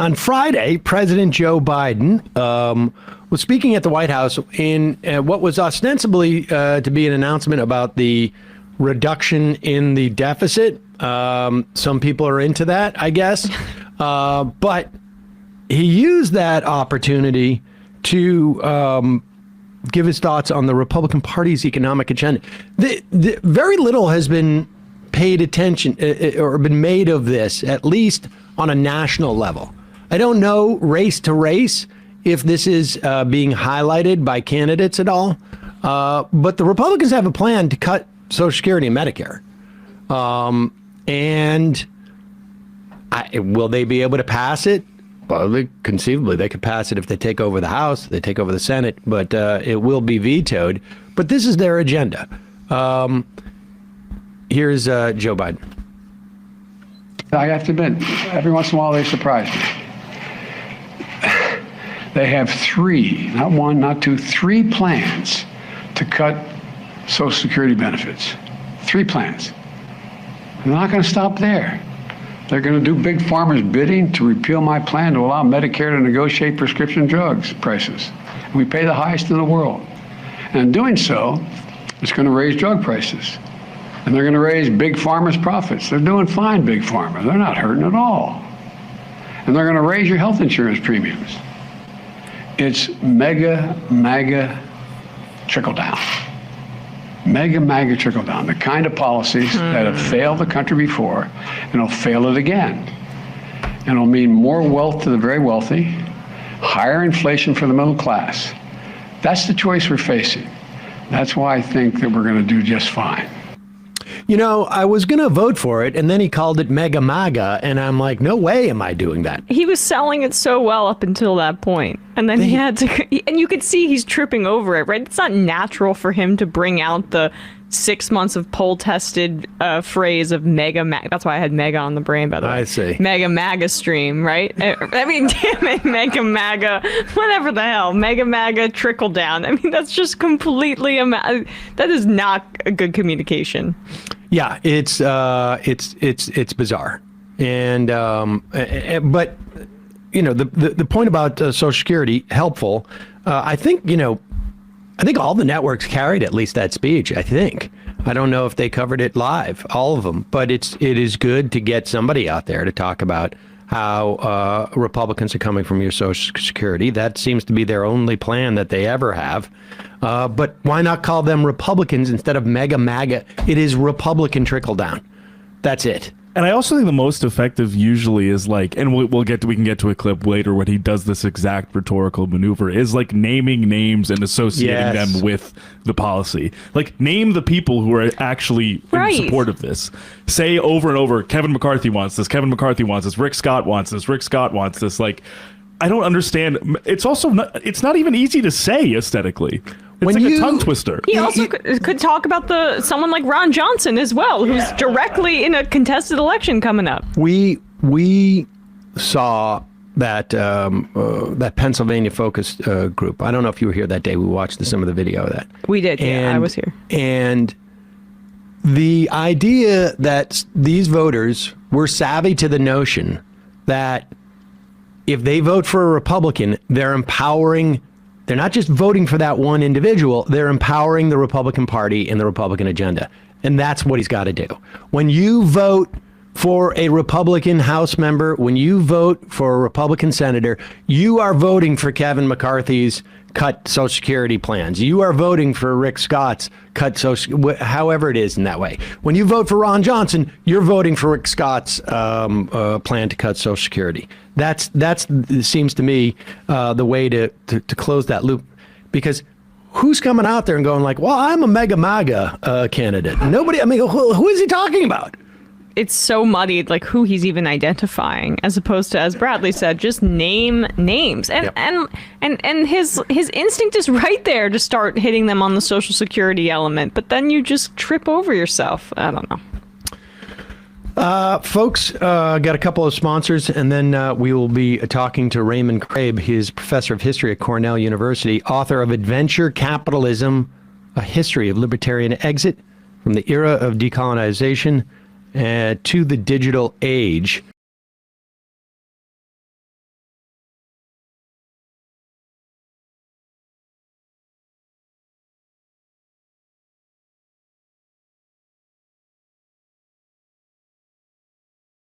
On Friday, President Joe Biden was speaking at the White House in what was ostensibly to be an announcement about the reduction in the deficit. Some people are into that, I guess. But he used that opportunity to give his thoughts on the Republican Party's economic agenda. Very little has been paid attention or been made of this, at least on a national level. I don't know race to race if this is being highlighted by candidates at all. But the Republicans have a plan to cut Social Security and Medicare. Will they be able to pass it? Well, conceivably, they could pass it if they take over the House, they take over the Senate, but it will be vetoed. But this is their agenda. Here's Joe Biden. I have to admit, every once in a while they surprise me. They have three, not one, not two, three plans to cut Social Security benefits. Three plans. They're not going to stop there. They're going to do big pharma's bidding to repeal my plan to allow Medicare to negotiate prescription drugs prices. We pay the highest in the world. And in doing so, it's going to raise drug prices. And they're going to raise big pharma's profits. They're doing fine, big pharma. They're not hurting at all. And they're going to raise your health insurance premiums. It's Mega-MAGA trickle down. Mega-MAGA trickle down, the kind of policies that have failed the country before and will fail it again. And it'll mean more wealth to the very wealthy, higher inflation for the middle class. That's the choice we're facing. That's why I think that we're going to do just fine. You know, I was going to vote for it, and then he called it Mega-MAGA, and I'm like, no way am I doing that. He was selling it so well up until that point, and then he had to, and you could see he's tripping over it, right? It's not natural for him to bring out the 6 months of poll-tested phrase of Mega-MAGA. That's why I had Mega on the brain, by the way. I see. Mega-MAGA stream, right? I mean, damn it, Mega-MAGA, whatever the hell, Mega-MAGA trickle down. I mean, that's just completely, that is not a good communication. Yeah, it's bizarre, and but you know the point about Social Security helpful. I think all the networks carried at least that speech. I don't know if they covered it live, all of them, but it is good to get somebody out there to talk about how Republicans are coming from your Social Security. That seems to be their only plan that they ever have. But why not call them Republicans instead of Mega-MAGA? It is Republican trickle down. That's it. And I also think the most effective usually is like, and we can get to a clip later when he does this exact rhetorical maneuver, is like naming names and associating them with the policy. Like, name the people who are actually in support of this. Say over and over, Kevin McCarthy wants this, Kevin McCarthy wants this, Rick Scott wants this, Rick Scott wants this. Like, I don't understand. It's also it's not even easy to say aesthetically. It's like a tongue twister. He also could talk about someone like Ron Johnson as well, who's directly in a contested election coming up. We saw that that Pennsylvania focused group. I don't know if you were here that day. We watched some of the video of that. We did. Yeah, I was here. And the idea that these voters were savvy to the notion that if they vote for a Republican, they're not just voting for that one individual, they're empowering the Republican Party and the Republican agenda. And that's what he's got to do. When you vote for a Republican House member, when you vote for a Republican senator, you are voting for Kevin McCarthy's cut Social Security plans. You are voting for Rick Scott's cut however it is in that way. When you vote for Ron Johnson, you're voting for Rick Scott's plan to cut Social Security. That's seems to me the way to close that loop, because who's coming out there and going like, well, I'm a Mega-MAGA candidate? Nobody. I mean, who is he talking about? It's so muddied, like who he's even identifying, as opposed to, as Bradley said, just name names. And his instinct is right there to start hitting them on the Social Security element, but then you just trip over yourself. I don't know. Folks, got a couple of sponsors, and then we will be talking to Raymond Crabe. He's professor of history at Cornell University, author of Adventure Capitalism, A History of Libertarian Exit from the Era of Decolonization to the Digital Age.